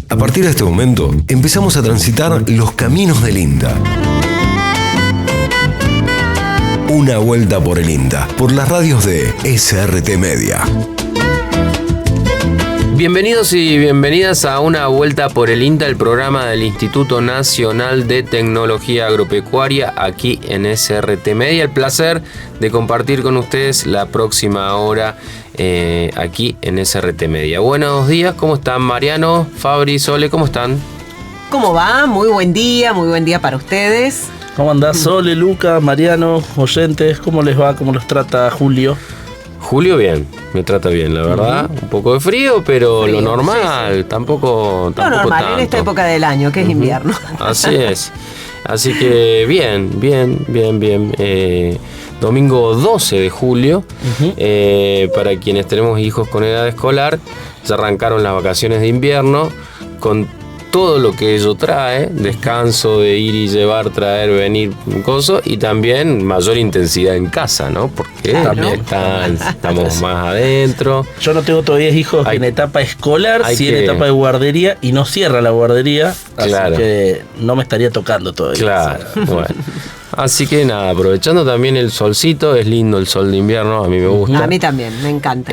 A partir de este momento, empezamos a transitar los caminos del INTA. Una vuelta por el INTA, por las radios de SRT Media. Bienvenidos y bienvenidas a Una Vuelta por el INTA, el programa del Instituto Nacional de Tecnología Agropecuaria, aquí en SRT Media. El placer de compartir con ustedes la próxima hora aquí en SRT Media. Buenos días, ¿cómo están? Mariano, Fabri, Sole, ¿cómo están? ¿Cómo va? Muy buen día para ustedes. ¿Cómo andás, Sole, Luca, Mariano, oyentes? ¿Cómo les va? ¿Cómo los trata Julio? Julio bien, me trata bien, la verdad. Un poco de frío, pero lo normal, sí. Tampoco lo normal tanto. En esta época del año, que es invierno. Así es. Así que bien. Domingo 12 de julio, para quienes tenemos hijos con edad escolar, ya arrancaron las vacaciones de invierno con todo lo que ello trae, descanso de ir y llevar, traer, venir, cosas, y también mayor intensidad en casa, ¿no? Porque también estamos más adentro. Yo no tengo todavía hijos en etapa escolar, sí en etapa de guardería, y no cierra la guardería, así que no me estaría tocando todavía. Claro, bueno. Así que nada, aprovechando también el solcito, es lindo el sol de invierno, a mí me gusta. A mí también, me encanta.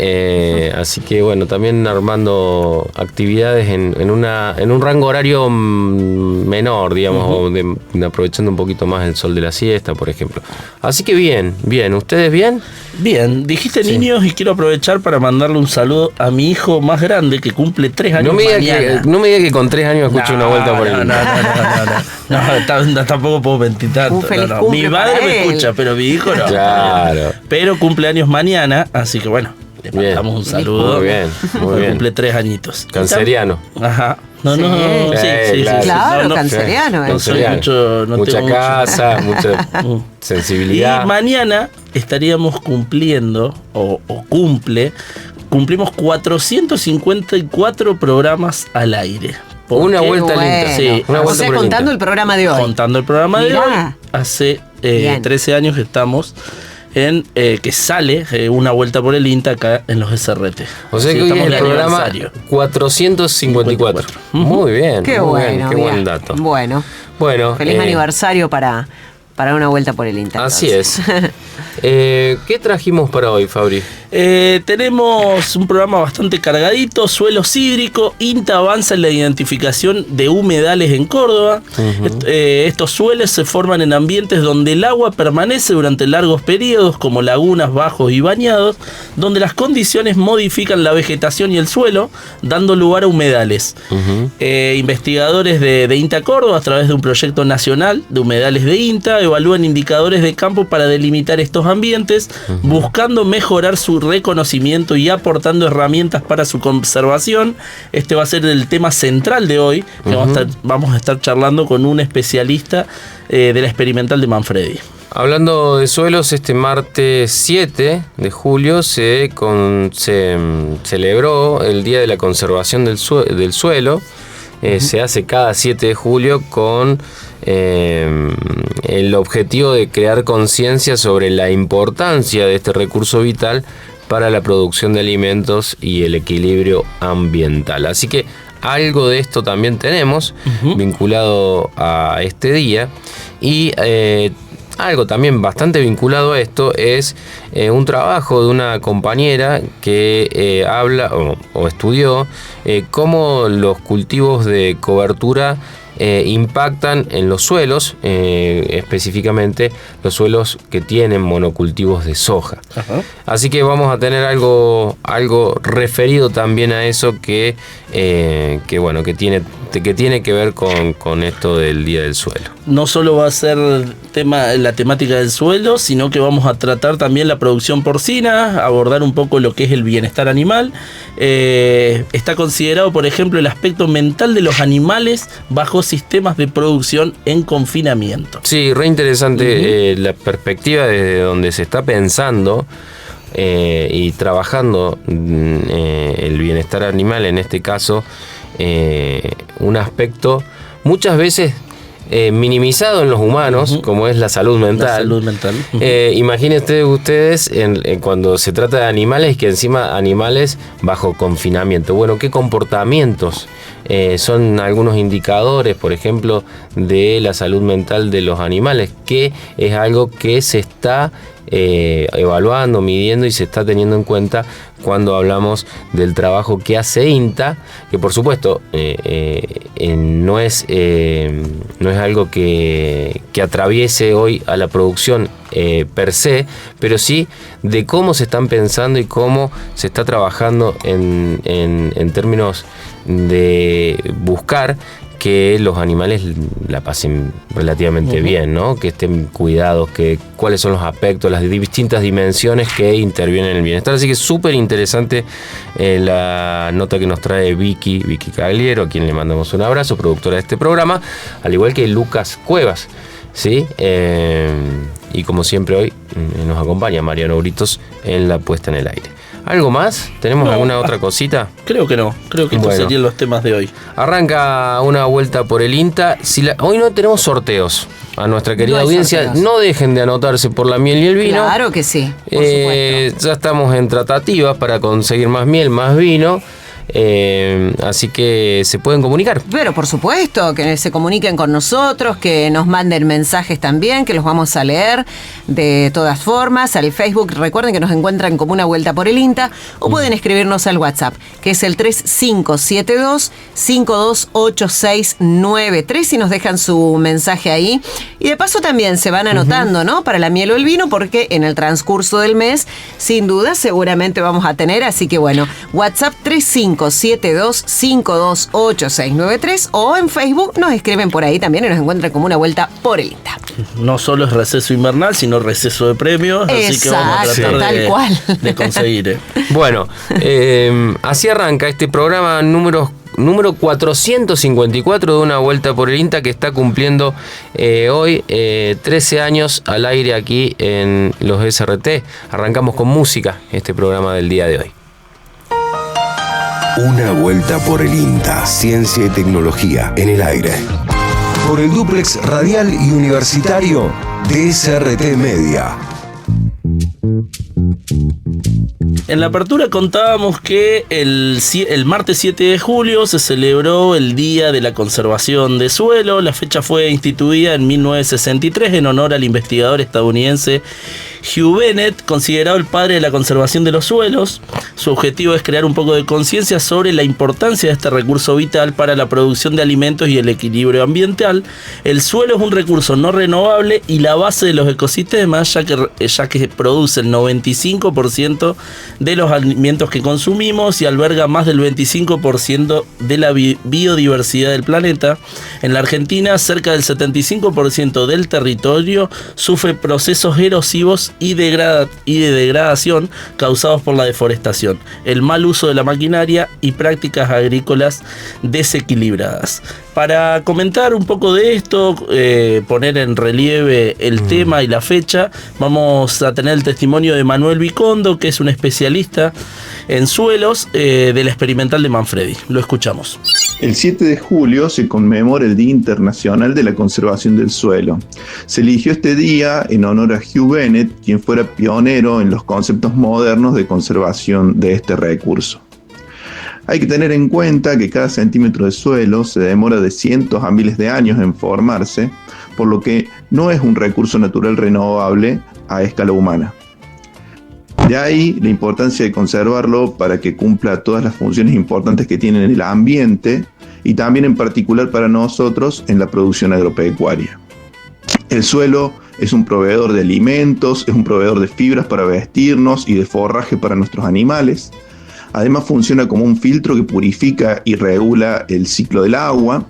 Así que bueno, también armando actividades en un rango horario menor, digamos, aprovechando un poquito más el sol de la siesta, por ejemplo. Así que bien, ¿ustedes bien? Bien, dijiste niños y quiero aprovechar para mandarle un saludo a mi hijo más grande que cumple 3 años mañana. No me diga que con 3 años escucho Una Vuelta por el No, tampoco puedo mentir tanto. Mi madre me escucha, pero mi hijo no. Claro. Pero cumple años mañana, así que bueno, le mandamos un saludo. Muy bien. Cumple 3 añitos. Canceriano. Ajá. Sí, claro, canceriano. Mucha casa, mucha sensibilidad. Y mañana estaríamos cumpliendo, cumplimos 454 programas al aire. Una vuelta linda. Sí, o sea, contando el programa de hoy. Contando el programa de hoy, hace 13 años que estamos en que sale Una Vuelta por el INTA acá en los SRT. O sea que hoy es el programa 454. Muy bien. Qué buen dato. Bueno. Feliz aniversario para Una Vuelta por el INTA. Así es. ¿Qué trajimos para hoy, Fabri? Tenemos un programa bastante cargadito. Suelos hídricos. INTA avanza en la identificación de humedales en Córdoba. Estos suelos se forman en ambientes donde el agua permanece durante largos periodos, como lagunas, bajos y bañados, donde las condiciones modifican la vegetación y el suelo, dando lugar a humedales. Investigadores de INTA Córdoba, a través de un proyecto nacional de humedales de INTA, evalúan indicadores de campo para delimitar estos ambientes, buscando mejorar su reconocimiento y aportando herramientas para su conservación. Este va a ser el tema central de hoy, que vamos a estar charlando con un especialista de la experimental de Manfredi. Hablando de suelos, este martes 7 de julio se celebró el Día de la Conservación del Suelo. Se hace cada 7 de julio con el objetivo de crear conciencia sobre la importancia de este recurso vital para la producción de alimentos y el equilibrio ambiental. Así que algo de esto también tenemos vinculado a este día, y algo también bastante vinculado a esto es un trabajo de una compañera que habla o estudió cómo los cultivos de cobertura impactan en los suelos, específicamente los suelos que tienen monocultivos de soja. Así que vamos a tener algo referido también a eso que tiene que ver con esto del Día del Suelo. No solo va a ser la temática del suelo, sino que vamos a tratar también la producción porcina, abordar un poco lo que es el bienestar animal. Está considerado, por ejemplo, el aspecto mental de los animales bajo sistemas de producción en confinamiento. Sí, re interesante la perspectiva desde donde se está pensando y trabajando el bienestar animal, en este caso, un aspecto muchas veces minimizado en los humanos, como es la salud mental. La salud mental. Imagínense ustedes cuando se trata de animales, que encima animales bajo confinamiento. Bueno, ¿qué comportamientos son algunos indicadores, por ejemplo, de la salud mental de los animales, que es algo que se está evaluando, midiendo y se está teniendo en cuenta cuando hablamos del trabajo que hace INTA, que por supuesto no es algo que atraviese hoy a la producción per se, pero sí de cómo se están pensando y cómo se está trabajando en términos de buscar que los animales la pasen relativamente bien, ¿no? Que estén cuidados, cuáles son los aspectos, las distintas dimensiones que intervienen en el bienestar. Así que es súper interesante la nota que nos trae Vicky Cagliero, a quien le mandamos un abrazo, productora de este programa, al igual que Lucas Cuevas, ¿sí? Y como siempre hoy nos acompaña Mariano Britos en la puesta en el aire. ¿Algo más? ¿Tenemos alguna otra cosita? Creo que no. Creo que estos serían los temas de hoy. Arranca una vuelta por el INTA. Hoy no tenemos sorteos. A nuestra querida audiencia, sorteos. No dejen de anotarse por la miel y el vino. Claro que sí, por supuesto. Ya estamos en tratativas para conseguir más miel, más vino. Así que se pueden comunicar. Pero por supuesto, que se comuniquen con nosotros, que nos manden mensajes también, que los vamos a leer de todas formas. Al Facebook, recuerden que nos encuentran como Una Vuelta por el INTA, o pueden escribirnos al WhatsApp, que es el 3572-528693, y nos dejan su mensaje ahí. Y de paso también se van anotando, ¿no? Para la miel o el vino, porque en el transcurso del mes, sin duda, seguramente vamos a tener. Así que bueno, WhatsApp 3572-528693, o en Facebook nos escriben por ahí también y nos encuentran como Una Vuelta por el INTA. No solo es receso invernal, sino receso de premios. Así que vamos a tratar de conseguir. Bueno, así arranca este programa número 454 de Una Vuelta por el INTA, que está cumpliendo hoy 13 años al aire aquí en los SRT. Arrancamos con música este programa del día de hoy. Una Vuelta por el INTA, ciencia y tecnología en el aire. Por el dúplex radial y universitario de SRT Media. En la apertura contábamos que el martes 7 de julio se celebró el Día de la Conservación de Suelo. La fecha fue instituida en 1963 en honor al investigador estadounidense Hugh Bennett, considerado el padre de la conservación de los suelos. Su objetivo es crear un poco de conciencia sobre la importancia de este recurso vital para la producción de alimentos y el equilibrio ambiental. El suelo es un recurso no renovable y la base de los ecosistemas, ya que produce el 95% de los alimentos que consumimos y alberga más del 25% de la biodiversidad del planeta. En la Argentina, cerca del 75% del territorio sufre procesos erosivos y de degradación causados por la deforestación, el mal uso de la maquinaria y prácticas agrícolas desequilibradas. Para comentar un poco de esto, poner en relieve el tema y la fecha, vamos a tener el testimonio de Manuel Vicondo, que es un especialista en suelos de la Experimental de Manfredi. Lo escuchamos. El 7 de julio se conmemora el Día Internacional de la Conservación del Suelo. Se eligió este día en honor a Hugh Bennett, quien fuera pionero en los conceptos modernos de conservación de este recurso. Hay que tener en cuenta que cada centímetro de suelo se demora de cientos a miles de años en formarse, por lo que no es un recurso natural renovable a escala humana. De ahí la importancia de conservarlo para que cumpla todas las funciones importantes que tiene en el ambiente y también en particular para nosotros en la producción agropecuaria. El suelo es un proveedor de alimentos, es un proveedor de fibras para vestirnos y de forraje para nuestros animales. Además funciona como un filtro que purifica y regula el ciclo del agua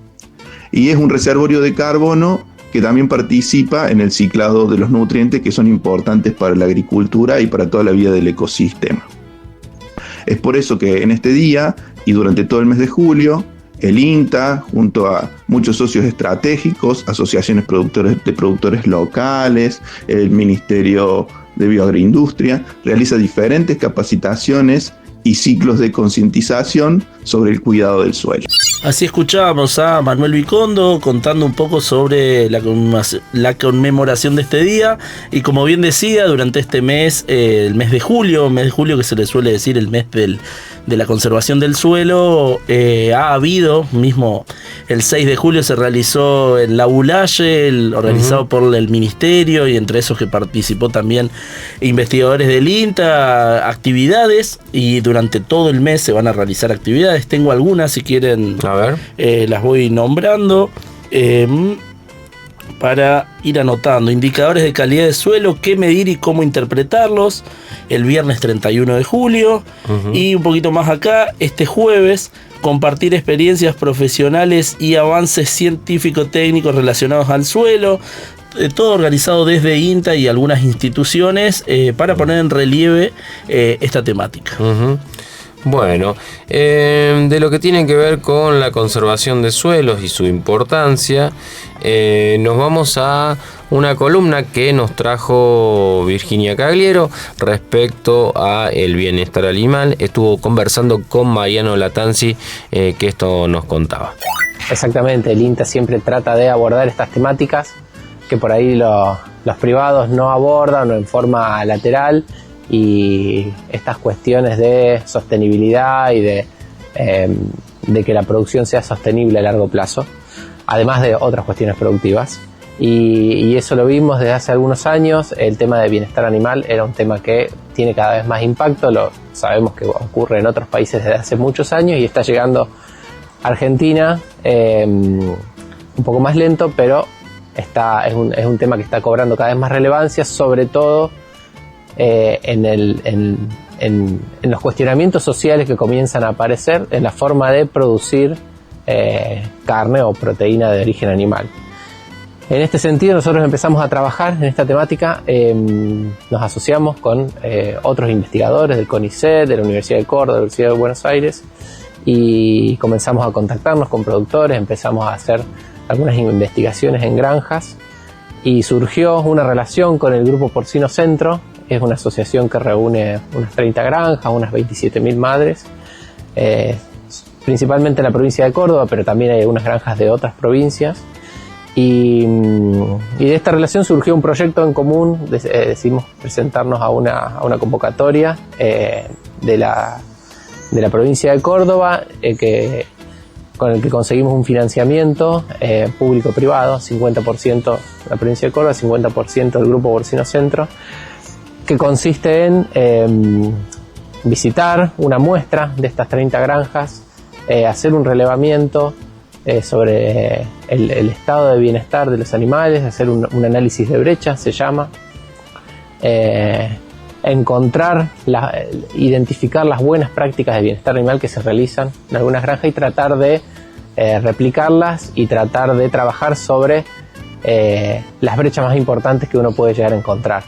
y es un reservorio de carbono que también participa en el ciclado de los nutrientes que son importantes para la agricultura y para toda la vida del ecosistema. Es por eso que en este día y durante todo el mes de julio, el INTA, junto a muchos socios estratégicos, asociaciones de productores locales, el Ministerio de Bioagroindustria, realiza diferentes capacitaciones y ciclos de concientización sobre el cuidado del suelo. Así escuchábamos a Manuel Vicondo contando un poco sobre la conmemoración de este día. Y como bien decía, durante este mes, el mes de julio que se le suele decir el mes de la conservación del suelo, ha habido, mismo el 6 de julio se realizó el Labulaye, organizado por el Ministerio, y entre esos que participó también investigadores del INTA, actividades, y durante todo el mes se van a realizar actividades. Tengo algunas, si quieren, A ver. las voy nombrando. Para ir anotando: indicadores de calidad de suelo, qué medir y cómo interpretarlos, el viernes 31 de julio. Y un poquito más acá, este jueves, compartir experiencias profesionales y avances científico-técnicos relacionados al suelo. Todo organizado desde INTA y algunas instituciones para poner en relieve esta temática. Bueno, de lo que tiene que ver con la conservación de suelos y su importancia, nos vamos a una columna que nos trajo Virginia Cagliero respecto a el bienestar animal. Estuvo conversando con Mariano Latanzi, que esto nos contaba. Exactamente, el INTA siempre trata de abordar estas temáticas que por ahí los privados no abordan o en forma lateral, y estas cuestiones de sostenibilidad y de que la producción sea sostenible a largo plazo, además de otras cuestiones productivas. Y eso lo vimos desde hace algunos años. El tema de bienestar animal era un tema que tiene cada vez más impacto, lo sabemos que ocurre en otros países desde hace muchos años y está llegando a Argentina un poco más lento, pero es un tema que está cobrando cada vez más relevancia, sobre todo en los cuestionamientos sociales que comienzan a aparecer en la forma de producir carne o proteína de origen animal. En este sentido, nosotros empezamos a trabajar en esta temática, nos asociamos con otros investigadores del CONICET, de la Universidad de Córdoba, de la Universidad de Buenos Aires, y comenzamos a contactarnos con productores, empezamos a hacer algunas investigaciones en granjas, y surgió una relación con el Grupo Porcino Centro. Es una asociación que reúne unas 30 granjas, unas 27.000 madres, principalmente en la provincia de Córdoba, pero también hay algunas granjas de otras provincias. Y de esta relación surgió un proyecto en común. Decidimos presentarnos a una convocatoria de la provincia de Córdoba, con el que conseguimos un financiamiento público-privado, 50% la provincia de Córdoba, 50% del Grupo Porcino Centro, que consiste en visitar una muestra de estas 30 granjas, hacer un relevamiento sobre el estado de bienestar de los animales, hacer un análisis de brecha, se llama, identificar las buenas prácticas de bienestar animal que se realizan en algunas granjas y tratar de replicarlas y tratar de trabajar sobre las brechas más importantes que uno puede llegar a encontrar.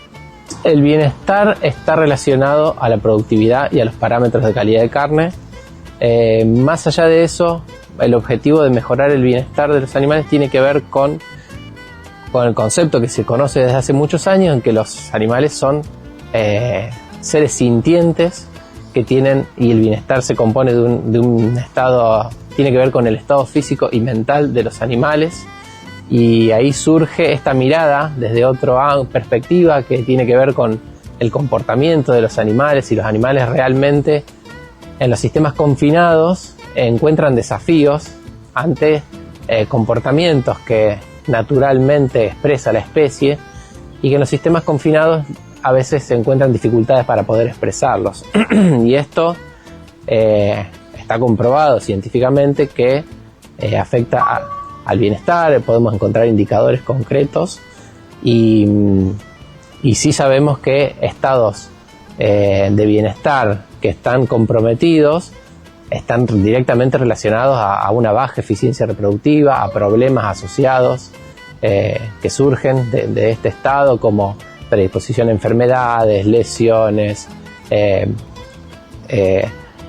El bienestar está relacionado a la productividad y a los parámetros de calidad de carne. Más allá de eso, el objetivo de mejorar el bienestar de los animales tiene que ver con el concepto que se conoce desde hace muchos años, en que los animales son seres sintientes que tienen, y el bienestar se compone de un estado, tiene que ver con el estado físico y mental de los animales. Y ahí surge esta mirada desde otra perspectiva que tiene que ver con el comportamiento de los animales, y los animales realmente en los sistemas confinados encuentran desafíos ante comportamientos que naturalmente expresa la especie, y que en los sistemas confinados a veces se encuentran dificultades para poder expresarlos. Y esto está comprobado científicamente que afecta al bienestar. Podemos encontrar indicadores concretos, y sí sabemos que estados de bienestar que están comprometidos están directamente relacionados a una baja eficiencia reproductiva, a problemas asociados que surgen de este estado, como predisposición a enfermedades, lesiones,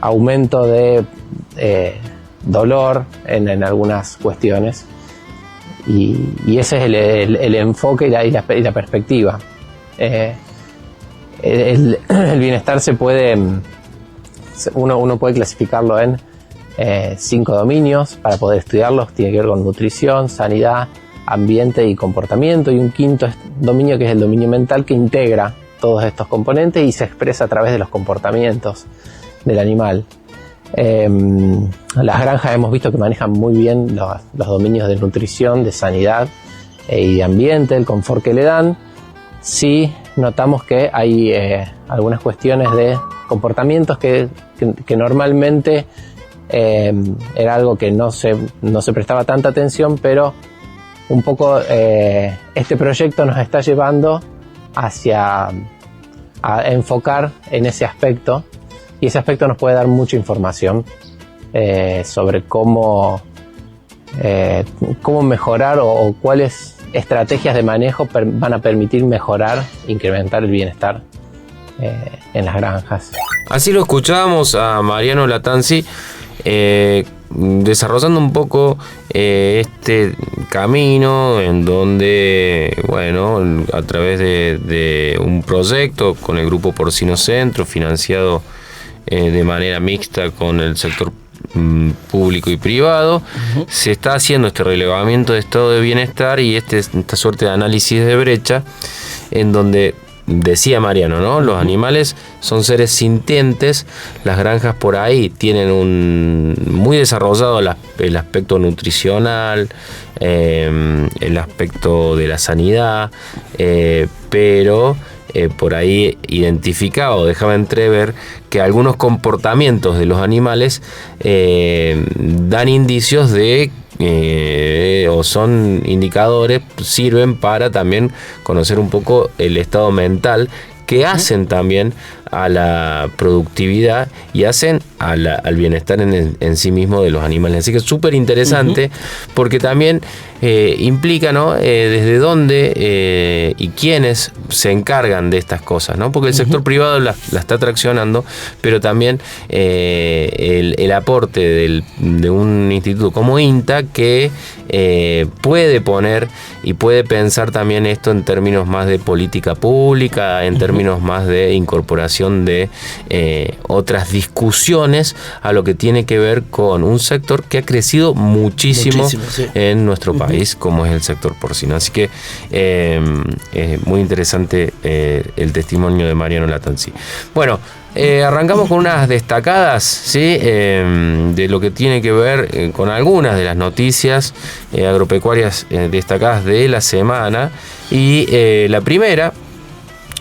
aumento de dolor en algunas cuestiones. Y ese es el enfoque y la perspectiva. El bienestar uno puede clasificarlo en 5 dominios para poder estudiarlos. Tiene que ver con nutrición, sanidad, ambiente y comportamiento, y un quinto dominio que es el dominio mental, que integra todos estos componentes y se expresa a través de los comportamientos del animal. Las granjas hemos visto que manejan muy bien los dominios de nutrición, de sanidad y de ambiente, el confort que le dan. Sí notamos que hay algunas cuestiones de comportamientos que normalmente era algo que no se prestaba tanta atención, pero un poco este proyecto nos está llevando a enfocar en ese aspecto, y ese aspecto nos puede dar mucha información sobre cómo mejorar o cuáles estrategias de manejo van a permitir mejorar, incrementar el bienestar en las granjas. Así lo escuchábamos a Mariano Lattanzi desarrollando un poco este camino en donde, bueno, a través de un proyecto con el Grupo Porcino Centro, financiado de manera mixta con el sector público y privado, se está haciendo este relevamiento de estado de bienestar y esta suerte de análisis de brecha, en donde decía Mariano, ¿no? Los animales son seres sintientes, las granjas por ahí tienen muy desarrollado el aspecto nutricional, el aspecto de la sanidad, pero por ahí identificaba o dejaba entrever que algunos comportamientos de los animales dan indicios de o son indicadores, sirven para también conocer un poco el estado mental que hacen también a la productividad y hacen al bienestar en sí mismo de los animales. Así que es súper interesante porque también implica, ¿no? Desde dónde y quiénes se encargan de estas cosas, ¿no? Porque el sector privado la está traccionando, pero también el aporte de un instituto como INTA que puede poner y puede pensar también esto en términos más de política pública, en términos más de incorporación de otras discusiones a lo que tiene que ver con un sector que ha crecido muchísimo sí, en nuestro país, como es el sector porcino. Así que muy interesante el testimonio de Mariano Lattanzi. Bueno, arrancamos con unas destacadas, ¿sí? De lo que tiene que ver con algunas de las noticias agropecuarias destacadas de la semana. Y la primera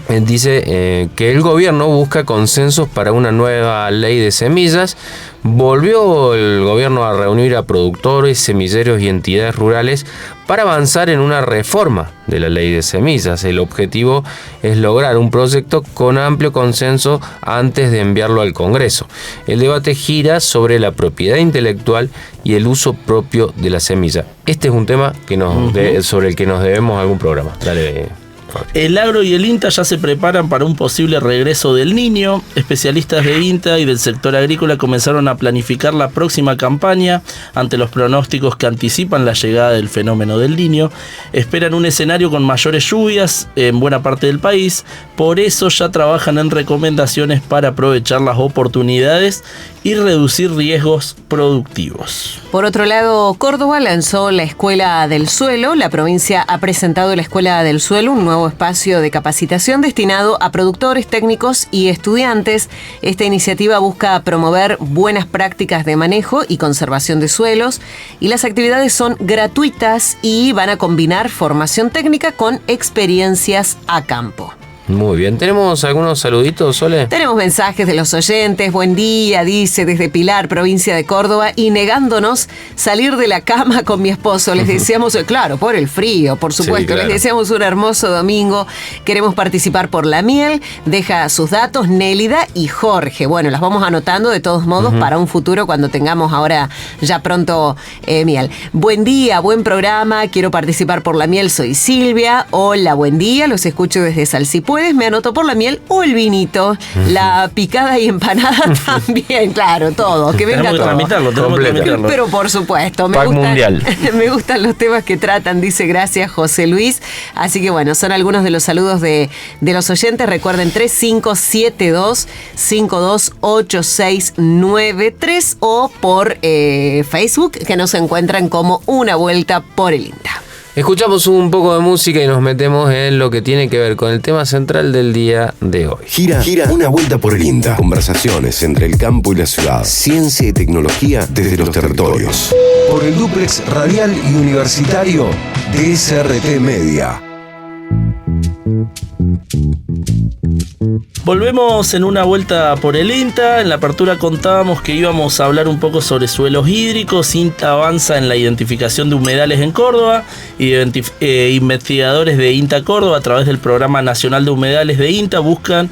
dice que el gobierno busca consensos para una nueva ley de semillas. Volvió el gobierno a reunir a productores, semilleros y entidades rurales para avanzar en una reforma de la ley de semillas. El objetivo es lograr un proyecto con amplio consenso antes de enviarlo al Congreso. El debate gira sobre la propiedad intelectual y el uso propio de la semilla. Este es un tema que sobre el que nos debemos algún programa. Dale. El agro y el INTA ya se preparan para un posible regreso del Niño. Especialistas de INTA y del sector agrícola comenzaron a planificar la próxima campaña ante los pronósticos que anticipan la llegada del fenómeno del Niño. Esperan un escenario con mayores lluvias en buena parte del país. Por eso ya trabajan en recomendaciones para aprovechar las oportunidades y reducir riesgos productivos. Por otro lado, Córdoba lanzó la Escuela del Suelo. La provincia ha presentado la Escuela del Suelo, un nuevo espacio de capacitación destinado a productores, técnicos y estudiantes. Esta iniciativa busca promover buenas prácticas de manejo y conservación de suelos, y las actividades son gratuitas y van a combinar formación técnica con experiencias a campo. Muy bien, ¿tenemos algunos saluditos, Sole? Tenemos mensajes de los oyentes. Buen día, dice desde Pilar, provincia de Córdoba, y negándonos salir de la cama con mi esposo. Les deseamos, claro, por el frío, por supuesto, sí, claro. Les deseamos un hermoso domingo. Queremos participar por la miel. Deja sus datos Nélida y Jorge. Bueno, las vamos anotando de todos modos para un futuro cuando tengamos ahora ya pronto miel. Buen día, buen programa. Quiero participar por la miel. Soy Silvia. Hola, buen día. Los escucho desde Salsipulli. puedes me anoto por la miel o el vinito. La picada y empanada también, claro, todo. Que venga todo. Tenemos que tramitarlo. Pero por supuesto, Pack mundial. me gustan los temas que tratan, dice gracias José Luis. Así que bueno, son algunos de los saludos de los oyentes. Recuerden 3572-528693 o por Facebook, que nos encuentran como Una Vuelta por el INTA. Escuchamos un poco de música y nos metemos en lo que tiene que ver con el tema central del día de hoy. Gira una vuelta por el INTA. Conversaciones entre el campo y la ciudad. Ciencia y tecnología desde los territorios. Por el dúplex radial y universitario de SRT Media. Volvemos en Una Vuelta por el INTA. En la apertura contábamos que íbamos a hablar un poco sobre suelos hídricos. INTA avanza en la identificación de humedales en Córdoba y investigadores de INTA Córdoba a través del Programa Nacional de Humedales de INTA buscan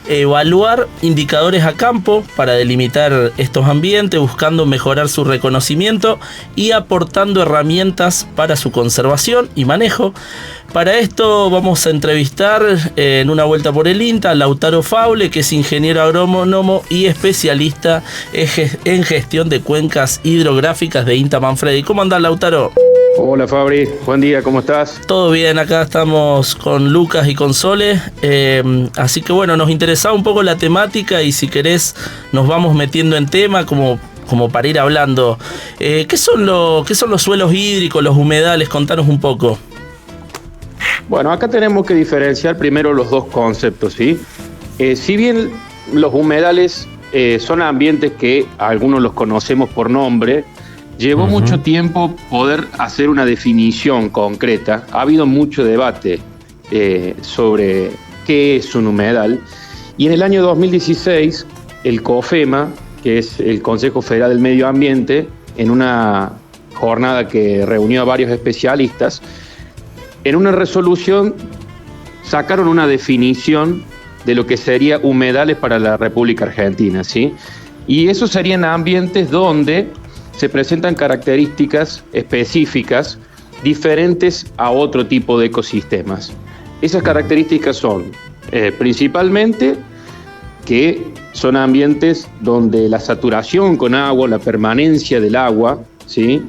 evaluar indicadores a campo para delimitar estos ambientes, buscando mejorar su reconocimiento y aportando herramientas para su conservación y manejo. Para esto vamos a entrevistar en Una Vuelta por el INTA a Lautaro Faule, que es ingeniero agrónomo y especialista en gestión de cuencas hidrográficas de INTA Manfredi. ¿Cómo andás, Lautaro? Hola Fabri, buen día, ¿cómo estás? Todo bien, acá estamos con Lucas y con Sole, así que bueno, nos interesaba un poco la temática y si querés nos vamos metiendo en tema como para ir hablando. ¿Qué son los suelos hídricos, los humedales? Contanos un poco. Bueno, acá tenemos que diferenciar primero los dos conceptos, ¿sí? Si bien los humedales son ambientes que algunos los conocemos por nombre, llevó mucho tiempo poder hacer una definición concreta. Ha habido mucho debate sobre qué es un humedal. Y en el año 2016, el COFEMA, que es el Consejo Federal del Medio Ambiente, en una jornada que reunió a varios especialistas, en una resolución sacaron una definición de lo que sería humedales para la República Argentina, ¿sí? Y esos serían ambientes donde se presentan características específicas diferentes a otro tipo de ecosistemas. Esas características son principalmente que son ambientes donde la saturación con agua, la permanencia del agua, ¿sí?,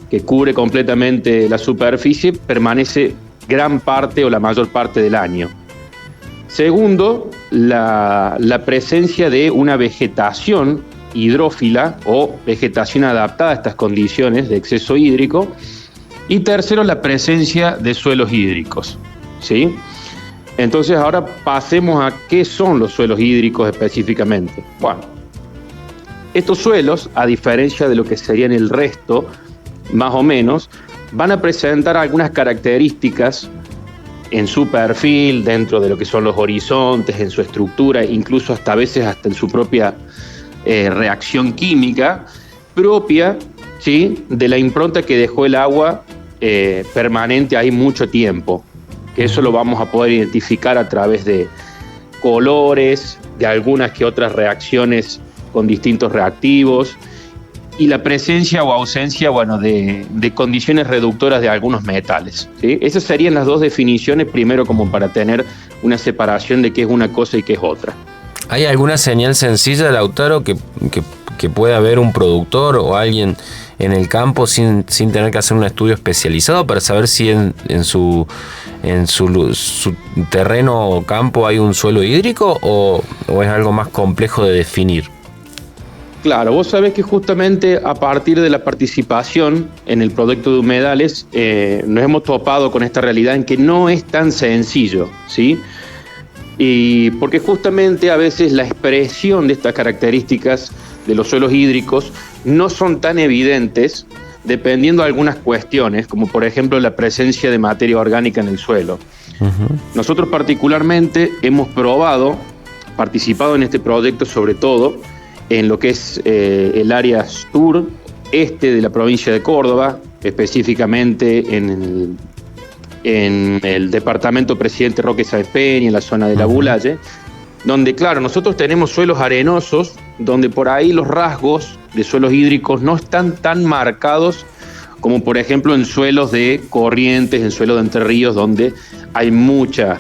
que cubre completamente la superficie, permanece gran parte o la mayor parte del año. Segundo, la presencia de una vegetación hidrófila o vegetación adaptada a estas condiciones de exceso hídrico. Y tercero, la presencia de suelos hídricos, ¿sí? Entonces ahora pasemos a qué son los suelos hídricos específicamente. Bueno, estos suelos, a diferencia de lo que serían el resto, más o menos, van a presentar algunas características en su perfil, dentro de lo que son los horizontes, en su estructura, incluso hasta a veces hasta en su propia reacción química propia, ¿sí?, de la impronta que dejó el agua permanente ahí mucho tiempo, que eso lo vamos a poder identificar a través de colores, de algunas que otras reacciones con distintos reactivos, y la presencia o ausencia, bueno, de condiciones reductoras de algunos metales, ¿sí? Esas serían las dos definiciones, primero como para tener una separación de qué es una cosa y qué es otra. ¿Hay alguna señal sencilla, Lautaro, que pueda ver un productor o alguien en el campo sin tener que hacer un estudio especializado para saber si en su terreno o campo hay un suelo hídrico o es algo más complejo de definir? Claro, vos sabés que justamente a partir de la participación en el proyecto de humedales nos hemos topado con esta realidad en que no es tan sencillo, ¿sí? Y porque justamente a veces la expresión de estas características de los suelos hídricos no son tan evidentes dependiendo de algunas cuestiones, como por ejemplo la presencia de materia orgánica en el suelo. Nosotros particularmente hemos participado en este proyecto sobre todo en lo que es el área sur-este de la provincia de Córdoba, específicamente en el departamento Presidente Roque Sáenz Peña, en la zona de la Bulaye, donde, claro, nosotros tenemos suelos arenosos, donde por ahí los rasgos de suelos hídricos no están tan marcados como, por ejemplo, en suelos de corrientes, en suelos de entre ríos, donde hay mucha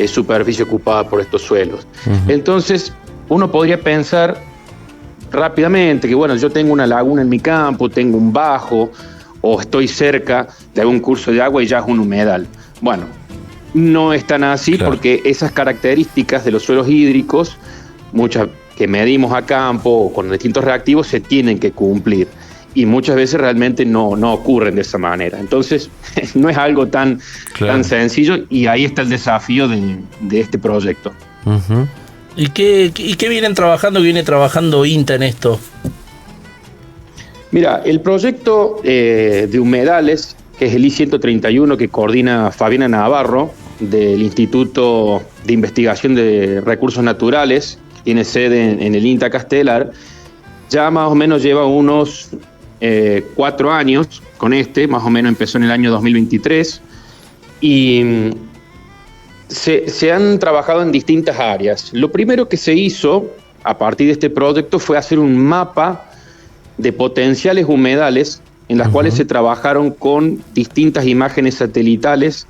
superficie ocupada por estos suelos. Entonces, uno podría pensar rápidamente que, bueno, yo tengo una laguna en mi campo, tengo un bajo, o estoy cerca de algún curso de agua y ya es un humedal. Bueno, no es tan así, claro, porque esas características de los suelos hídricos, muchas que medimos a campo o con distintos reactivos, se tienen que cumplir. Y muchas veces realmente no ocurren de esa manera. Entonces, no es algo tan sencillo, y ahí está el desafío de este proyecto. ¿Y qué viene trabajando INTA en esto? Mira, el proyecto de humedales, que es el I-131, que coordina Fabiana Navarro, del Instituto de Investigación de Recursos Naturales, que tiene sede en el INTA Castelar, ya más o menos lleva unos 4 años con más o menos empezó en el año 2023, y se han trabajado en distintas áreas. Lo primero que se hizo a partir de este proyecto fue hacer un mapa de potenciales humedales en las cuales se trabajaron con distintas imágenes satelitales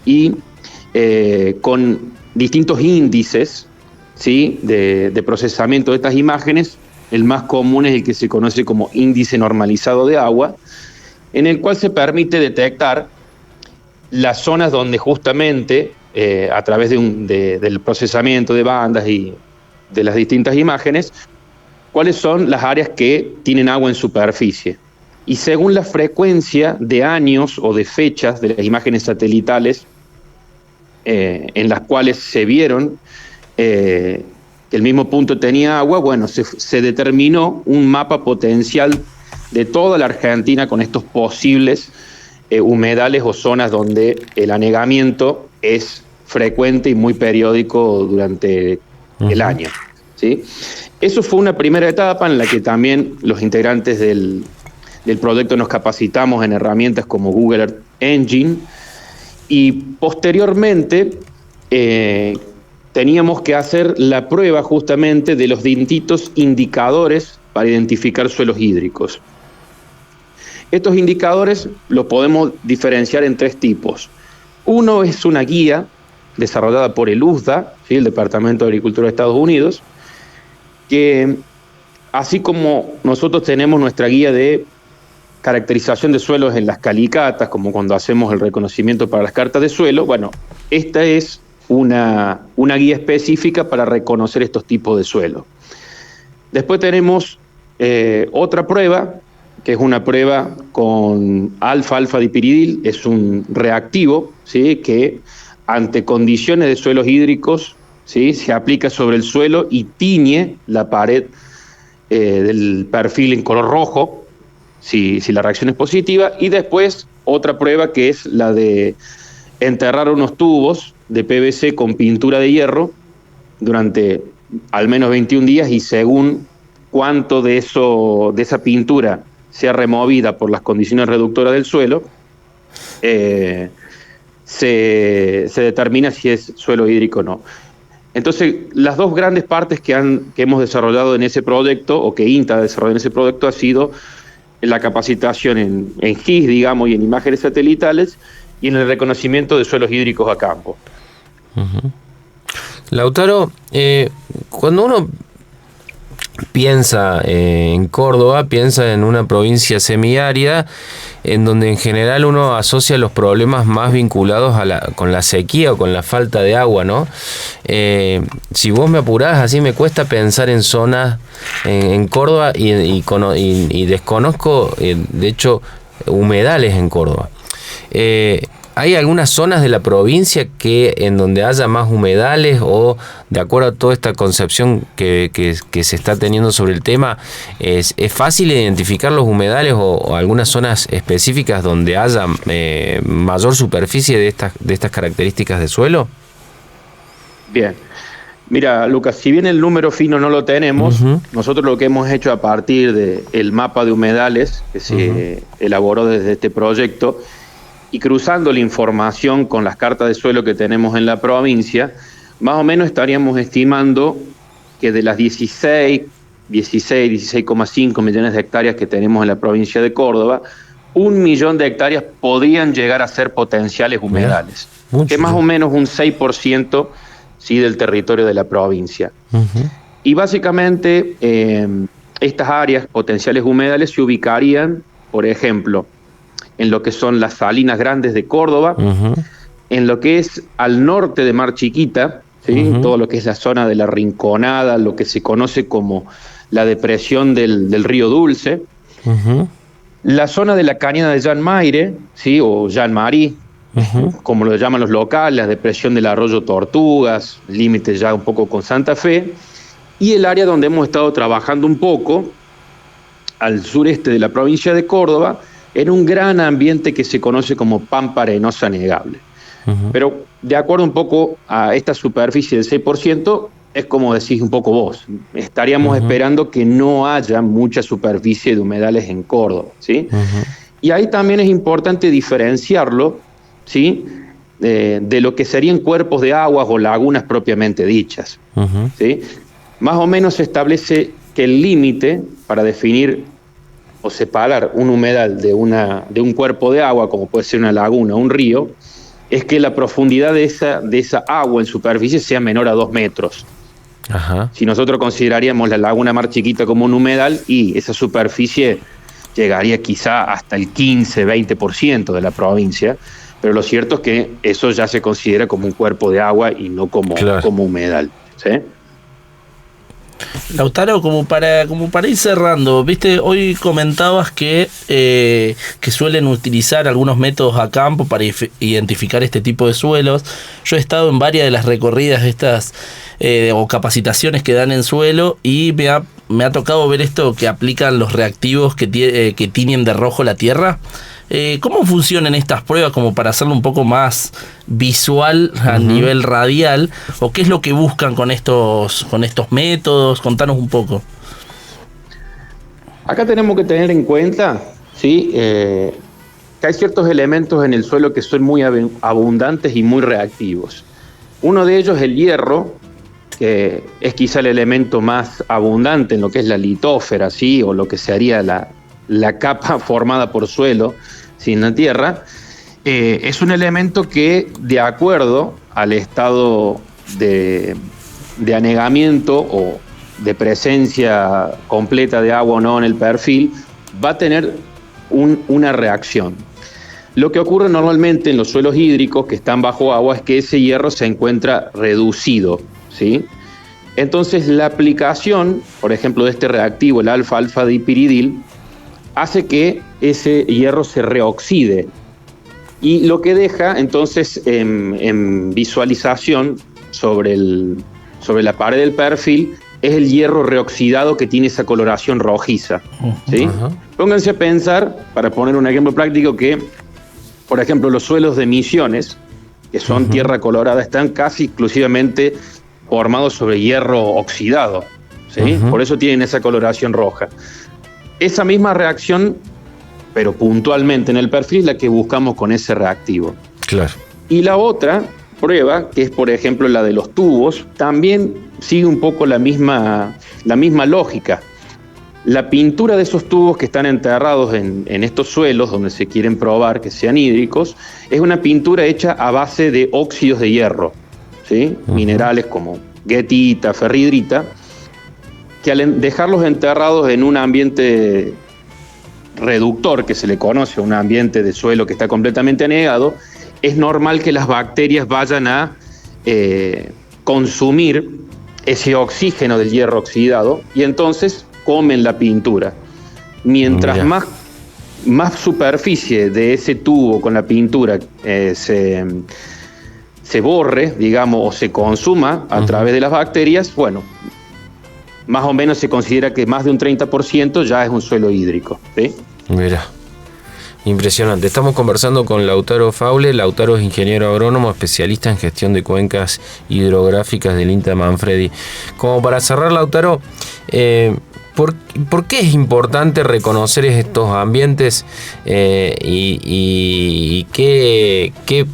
y con distintos índices, ¿sí?, de procesamiento de estas imágenes. El más común es el que se conoce como índice normalizado de agua, en el cual se permite detectar las zonas donde justamente a través del procesamiento de bandas y de las distintas imágenes, cuáles son las áreas que tienen agua en superficie. Y según la frecuencia de años o de fechas de las imágenes satelitales en las cuales se vieron que el mismo punto tenía agua, bueno, se determinó un mapa potencial de toda la Argentina con estos posibles humedales o zonas donde el anegamiento es frecuente y muy periódico durante el año, ¿sí? Eso fue una primera etapa en la que también los integrantes del proyecto nos capacitamos en herramientas como Google Earth Engine, y posteriormente teníamos que hacer la prueba justamente de los distintos indicadores para identificar suelos hídricos. Estos indicadores los podemos diferenciar en 3 tipos. Uno es una guía desarrollada por el USDA, ¿sí?, el Departamento de Agricultura de Estados Unidos, que así como nosotros tenemos nuestra guía de caracterización de suelos en las calicatas, como cuando hacemos el reconocimiento para las cartas de suelo, bueno, esta es una guía específica para reconocer estos tipos de suelo. Después tenemos otra prueba, que es una prueba con alfa-alfa-dipiridil, es un reactivo, ¿sí?, que ante condiciones de suelos hídricos, ¿sí?, se aplica sobre el suelo y tiñe la pared del perfil en color rojo, si la reacción es positiva. Y después otra prueba, que es la de enterrar unos tubos de PVC con pintura de hierro durante al menos 21 días, y según cuánto de esa pintura sea removida por las condiciones reductoras del suelo, se determina si es suelo hídrico o no. Entonces, las 2 grandes partes que hemos desarrollado en ese proyecto, o que INTA ha desarrollado en ese proyecto, ha sido la capacitación en GIS, digamos, y en imágenes satelitales, y en el reconocimiento de suelos hídricos a campo. Lautaro, cuando uno piensa en Córdoba, piensa en una provincia semiárida, en donde en general uno asocia los problemas más vinculados con la sequía o con la falta de agua, ¿no? Si vos me apurás, así me cuesta pensar en zonas en Córdoba y desconozco, de hecho, humedales en Córdoba. ¿Hay algunas zonas de la provincia en donde haya más humedales, o de acuerdo a toda esta concepción que se está teniendo sobre el tema, es fácil identificar los humedales o algunas zonas específicas donde haya mayor superficie de estas características de suelo? Bien. Mira, Lucas, si bien el número fino no lo tenemos, nosotros lo que hemos hecho a partir del mapa de humedales que se elaboró desde este proyecto, y cruzando la información con las cartas de suelo que tenemos en la provincia, más o menos estaríamos estimando que de las 16,5 millones de hectáreas que tenemos en la provincia de Córdoba, 1 millón de hectáreas podrían llegar a ser potenciales humedales. que es más o menos un 6%, ¿sí?, del territorio de la provincia. Y básicamente estas áreas potenciales humedales se ubicarían, por ejemplo, en lo que son las Salinas Grandes de Córdoba, en lo que es al norte de Mar Chiquita, ¿sí?, todo lo que es la zona de la Rinconada, lo que se conoce como la depresión del río Dulce, la zona de la cañada de Jan Maire, ¿sí?, o Jan Marí, como lo llaman los locales, la depresión del arroyo Tortugas, límite ya un poco con Santa Fe, y el área donde hemos estado trabajando un poco, al sureste de la provincia de Córdoba, en un gran ambiente que se conoce como pampa arenosa negable. Pero de acuerdo un poco a esta superficie del 6%, es como decís un poco vos, estaríamos esperando que no haya mucha superficie de humedales en Córdoba, ¿sí? Y ahí también es importante diferenciarlo, ¿sí?, de lo que serían cuerpos de aguas o lagunas propiamente dichas, ¿sí? Más o menos se establece que el límite para definir o separar un humedal de un cuerpo de agua, como puede ser una laguna o un río, es que la profundidad de esa agua en superficie sea menor a 2 metros. Si nosotros consideraríamos la laguna Mar Chiquita como un humedal, y esa superficie llegaría quizá hasta el 15-20% de la provincia, pero lo cierto es que eso ya se considera como un cuerpo de agua y no como humedal, ¿sí? Lautaro, como para ir cerrando, viste, hoy comentabas que suelen utilizar algunos métodos a campo para identificar este tipo de suelos. Yo he estado en varias de las recorridas estas o capacitaciones que dan en suelo, y me ha tocado ver esto que aplican los reactivos que tiñen de rojo la tierra. ¿Cómo funcionan estas pruebas, como para hacerlo un poco más visual a nivel radial? ¿O qué es lo que buscan con estos métodos? Contanos un poco. Acá tenemos que tener en cuenta, ¿sí?, que hay ciertos elementos en el suelo que son muy abundantes y muy reactivos. Uno de ellos es el hierro, que es quizá el elemento más abundante en lo que es la litósfera, ¿sí?, o lo que sería la capa formada por suelo sin la tierra. Es un elemento que, de acuerdo al estado de anegamiento o de presencia completa de agua o no en el perfil, va a tener una reacción. Lo que ocurre normalmente en los suelos hídricos que están bajo agua es que ese hierro se encuentra reducido, ¿sí? Entonces la aplicación, por ejemplo, de este reactivo, el alfa-alfa-dipiridil, hace que ese hierro se reoxide, y lo que deja entonces en visualización sobre la pared del perfil es el hierro reoxidado que tiene esa coloración rojiza, ¿sí? Pónganse a pensar, para poner un ejemplo práctico, que por ejemplo los suelos de Misiones, que son tierra colorada, están casi exclusivamente formados sobre hierro oxidado, ¿sí? Por eso tienen esa coloración roja. Esa misma reacción, pero puntualmente en el perfil, es la que buscamos con ese reactivo. Claro. Y la otra prueba, que es por ejemplo la de los tubos, también sigue un poco la misma lógica. La pintura de esos tubos que están enterrados en estos suelos donde se quieren probar que sean hídricos, es una pintura hecha a base de óxidos de hierro, ¿sí? Minerales como guetita, ferridrita, que al dejarlos enterrados en un ambiente reductor, que se le conoce, un ambiente de suelo que está completamente anegado, es normal que las bacterias vayan a consumir ese oxígeno del hierro oxidado, y entonces comen la pintura. Mientras más superficie de ese tubo con la pintura se borre, digamos, o se consuma a través de las bacterias, bueno, más o menos se considera que más de un 30% ya es un suelo hídrico, ¿sí? Mira, impresionante. Estamos conversando con Lautaro Faule. Lautaro es ingeniero agrónomo, especialista en gestión de cuencas hidrográficas del INTA Manfredi. Como para cerrar, Lautaro, ¿por qué es importante reconocer estos ambientes y qué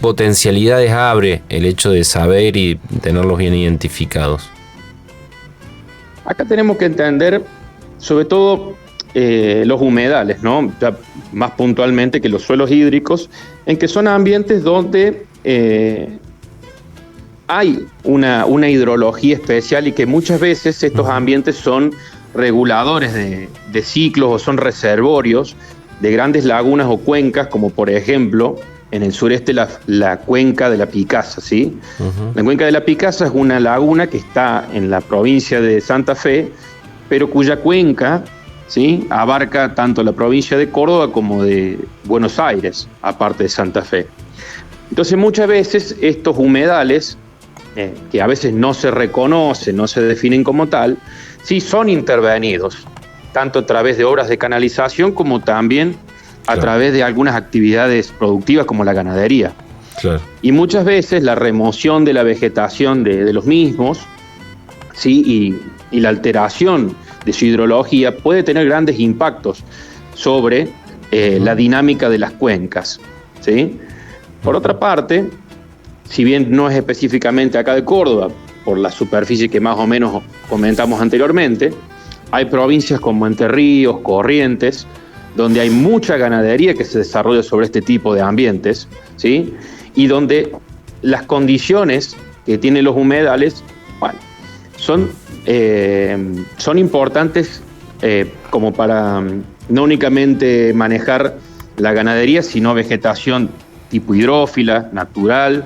potencialidades abre el hecho de saber y tenerlos bien identificados? Acá tenemos que entender, sobre todo, los humedales, ¿no? Ya más puntualmente que los suelos hídricos, en que son ambientes donde hay una hidrología especial y que muchas veces estos ambientes son reguladores de ciclos o son reservorios de grandes lagunas o cuencas, como por ejemplo en el sureste la cuenca de la Picasa, ¿sí? La cuenca de la Picasa es una laguna que está en la provincia de Santa Fe, pero cuya cuenca, ¿sí?, abarca tanto la provincia de Córdoba como de Buenos Aires, aparte de Santa Fe. Entonces muchas veces estos humedales, que a veces no se reconocen, no se definen como tal, sí son intervenidos, tanto a través de obras de canalización como también a través de algunas actividades productivas como la ganadería. Claro. Y muchas veces la remoción de la vegetación de los mismos, ¿sí?, y la alteración de su hidrología puede tener grandes impactos sobre la dinámica de las cuencas, ¿sí? Por otra parte, si bien no es específicamente acá de Córdoba, por la superficie que más o menos comentamos anteriormente, hay provincias como Entre Ríos, Corrientes, donde hay mucha ganadería que se desarrolla sobre este tipo de ambientes, ¿sí? Y donde las condiciones que tienen los humedales, bueno, son importantes como para no únicamente manejar la ganadería, sino vegetación tipo hidrófila, natural.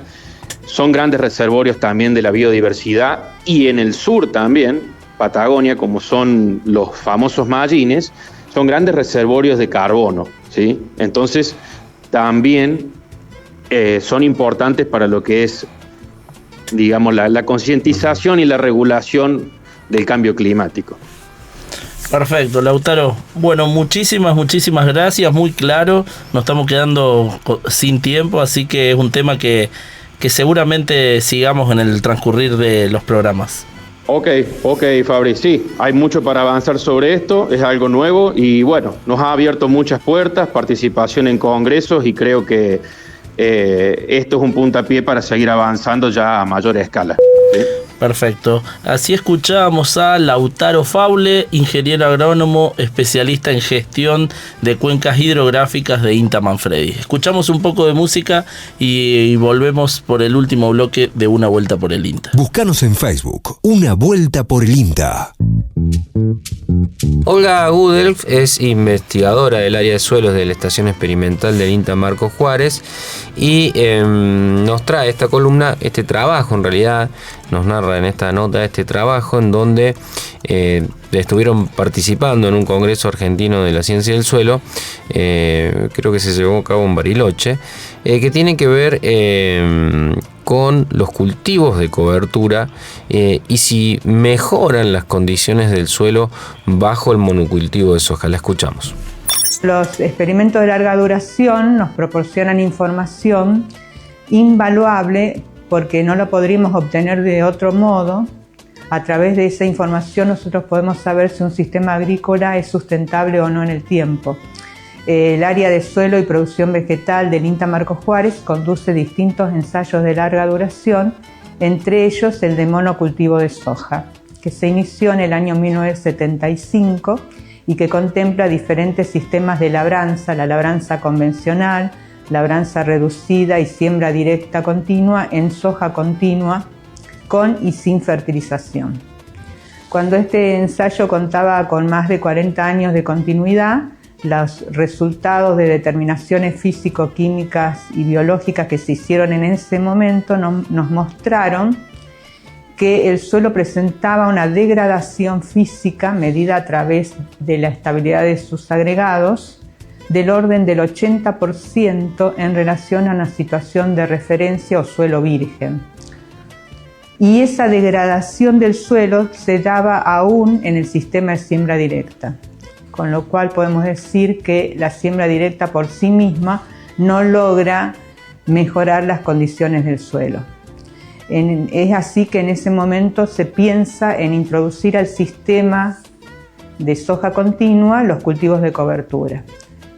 Son grandes reservorios también de la biodiversidad, y en el sur también, Patagonia, como son los famosos mallines, son grandes reservorios de carbono, ¿sí? Entonces también son importantes para lo que es, digamos, la concientización y la regulación del cambio climático. Perfecto, Lautaro. Bueno, muchísimas gracias, muy claro. Nos estamos quedando sin tiempo, así que es un tema que seguramente sigamos en el transcurrir de los programas. Ok, Fabri, sí, hay mucho para avanzar sobre esto, es algo nuevo y bueno, nos ha abierto muchas puertas, participación en congresos, y creo que esto es un puntapié para seguir avanzando ya a mayor escala, ¿sí? Perfecto. Así escuchábamos a Lautaro Faule, ingeniero agrónomo, especialista en gestión de cuencas hidrográficas de INTA Manfredi. Escuchamos un poco de música y volvemos por el último bloque de Una Vuelta por el INTA. Búscanos en Facebook, Una Vuelta por el INTA. Olga Gudelf es investigadora del área de suelos de la Estación Experimental del INTA Marcos Juárez y nos trae esta columna, este trabajo en realidad, nos narra en esta nota este trabajo en donde estuvieron participando en un congreso argentino de la ciencia del suelo, creo que se llevó a cabo en Bariloche, que tiene que ver con los cultivos de cobertura y si mejoran las condiciones del suelo bajo el monocultivo de soja. La escuchamos. Los experimentos de larga duración nos proporcionan información invaluable porque no lo podríamos obtener de otro modo. A través de esa información nosotros podemos saber si un sistema agrícola es sustentable o no en el tiempo. El área de suelo y producción vegetal del INTA Marcos Juárez conduce distintos ensayos de larga duración, entre ellos el de monocultivo de soja, que se inició en el año 1975 y que contempla diferentes sistemas de labranza, la labranza convencional, labranza reducida y siembra directa continua en soja continua, con y sin fertilización. Cuando este ensayo contaba con más de 40 años de continuidad, los resultados de determinaciones físico-químicas y biológicas que se hicieron en ese momento nos mostraron que el suelo presentaba una degradación física medida a través de la estabilidad de sus agregados del orden del 80% en relación a una situación de referencia o suelo virgen. Y esa degradación del suelo se daba aún en el sistema de siembra directa, con lo cual podemos decir que la siembra directa por sí misma no logra mejorar las condiciones del suelo. Es así que en ese momento se piensa en introducir al sistema de soja continua los cultivos de cobertura.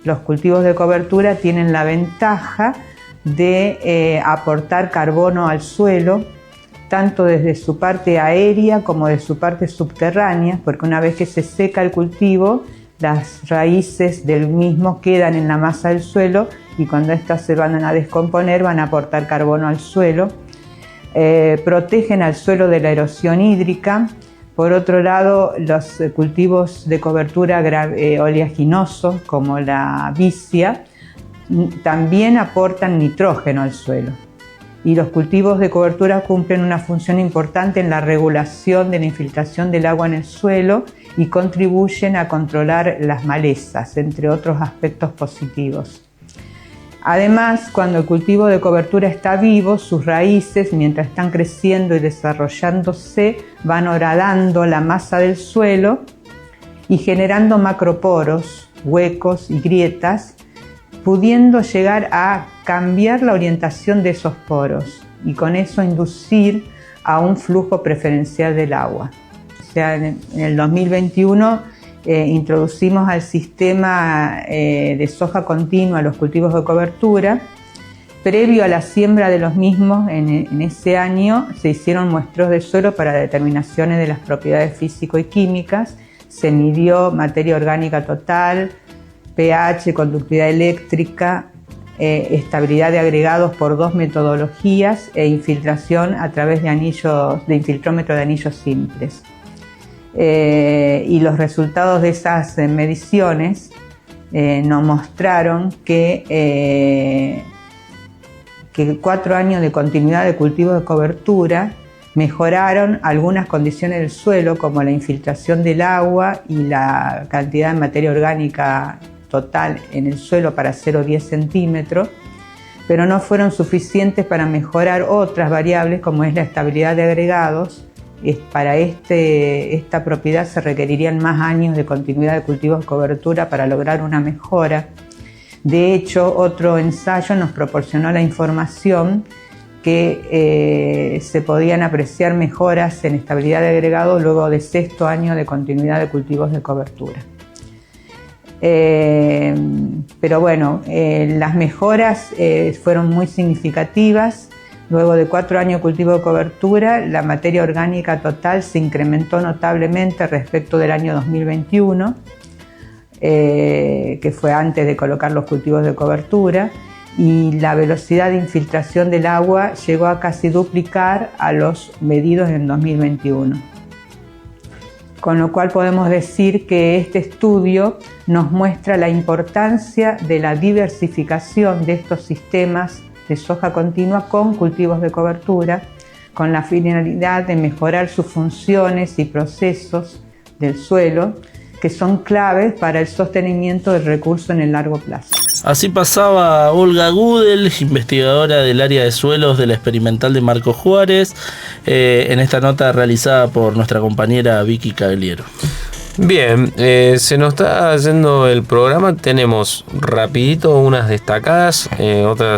Los cultivos de cobertura tienen la ventaja de aportar carbono al suelo, tanto desde su parte aérea como de su parte subterránea, porque una vez que se seca el cultivo, las raíces del mismo quedan en la masa del suelo y cuando éstas se van a descomponer van a aportar carbono al suelo. Protegen al suelo de la erosión hídrica. Por otro lado, los cultivos de cobertura oleaginosos como la vicia también aportan nitrógeno al suelo. Y los cultivos de cobertura cumplen una función importante en la regulación de la infiltración del agua en el suelo y contribuyen a controlar las malezas, entre otros aspectos positivos. Además, cuando el cultivo de cobertura está vivo, sus raíces, mientras están creciendo y desarrollándose, van horadando la masa del suelo y generando macroporos, huecos y grietas, pudiendo llegar a cambiar la orientación de esos poros y con eso inducir a un flujo preferencial del agua. O sea, en el 2021 introducimos al sistema de soja continua los cultivos de cobertura. Previo a la siembra de los mismos, en ese año se hicieron muestreos de suelo para determinaciones de las propiedades físico y químicas. Se midió materia orgánica total, pH, conductividad eléctrica, estabilidad de agregados por 2 metodologías e infiltración a través de infiltrómetro de anillos simples. Y los resultados de esas mediciones nos mostraron que 4 años de continuidad de cultivo de cobertura mejoraron algunas condiciones del suelo, como la infiltración del agua y la cantidad de materia orgánica total en el suelo para 0,10 centímetros, pero no fueron suficientes para mejorar otras variables como es la estabilidad de agregados. Para esta propiedad se requerirían más años de continuidad de cultivos de cobertura para lograr una mejora. De hecho, otro ensayo nos proporcionó la información que se podían apreciar mejoras en estabilidad de agregado luego de 6º año de continuidad de cultivos de cobertura. Pero bueno, las mejoras fueron muy significativas. Luego de 4 años de cultivo de cobertura, la materia orgánica total se incrementó notablemente respecto del año 2021, que fue antes de colocar los cultivos de cobertura, y la velocidad de infiltración del agua llegó a casi duplicar a los medidos en 2021. Con lo cual podemos decir que este estudio nos muestra la importancia de la diversificación de estos sistemas de soja continua con cultivos de cobertura, con la finalidad de mejorar sus funciones y procesos del suelo, que son claves para el sostenimiento del recurso en el largo plazo. Así pasaba Olga Gudel, investigadora del área de suelos de la Experimental de Marcos Juárez, en esta nota realizada por nuestra compañera Vicky Cagliero. Bien, se nos está yendo el programa. Tenemos rapidito unas destacadas, otra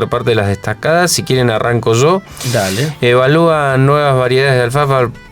parte de las destacadas. Si quieren arranco yo. Dale. Evalúan nuevas variedades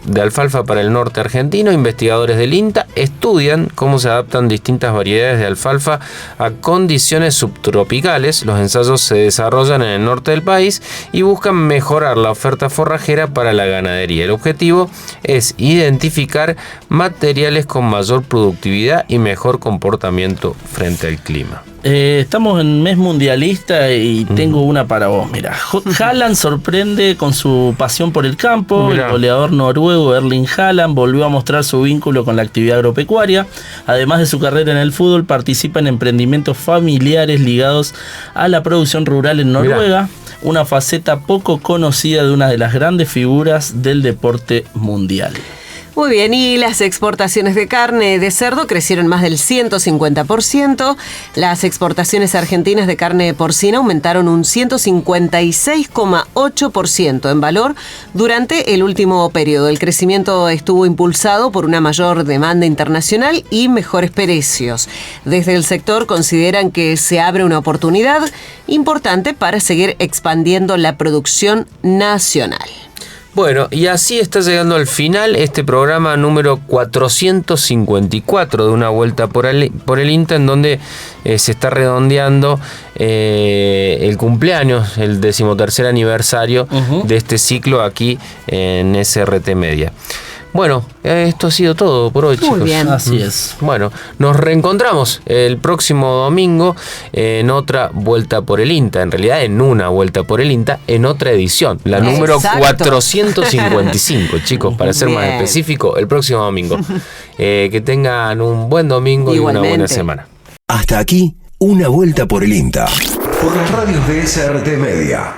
de alfalfa para el norte argentino. Investigadores del INTA estudian cómo se adaptan distintas variedades de alfalfa a condiciones subtropicales. Los ensayos se desarrollan en el norte del país y buscan mejorar la oferta forrajera para la ganadería. El objetivo es identificar materiales con mayor productividad y mejor comportamiento frente al clima. Estamos en mes mundialista y tengo una para vos. Mira, Haaland sorprende con su pasión por el campo. Mirá. El goleador noruego Erling Haaland volvió a mostrar su vínculo con la actividad agropecuaria. Además de su carrera en el fútbol, participa en emprendimientos familiares ligados a la producción rural en Noruega. Mirá. Una faceta poco conocida de una de las grandes figuras del deporte mundial. Muy bien, y las exportaciones de carne de cerdo crecieron más del 150%. Las exportaciones argentinas de carne porcina aumentaron un 156,8% en valor durante el último periodo. El crecimiento estuvo impulsado por una mayor demanda internacional y mejores precios. Desde el sector consideran que se abre una oportunidad importante para seguir expandiendo la producción nacional. Bueno, y así está llegando al final este programa número 454 de Una Vuelta por el INTA, en donde se está redondeando el cumpleaños, el 13º aniversario de este ciclo aquí en SRT Media. Bueno, esto ha sido todo por hoy, chicos. Muy bien. Así es. Bueno, nos reencontramos el próximo domingo en otra Vuelta por el INTA, en realidad en una Vuelta por el INTA, en otra edición, la número Exacto. 455, chicos, para ser más Bien. específico, el próximo domingo. Que tengan un buen domingo y una buena Igualmente. semana. Hasta aquí, una vuelta por el INTA. Por las radios de SRT Media.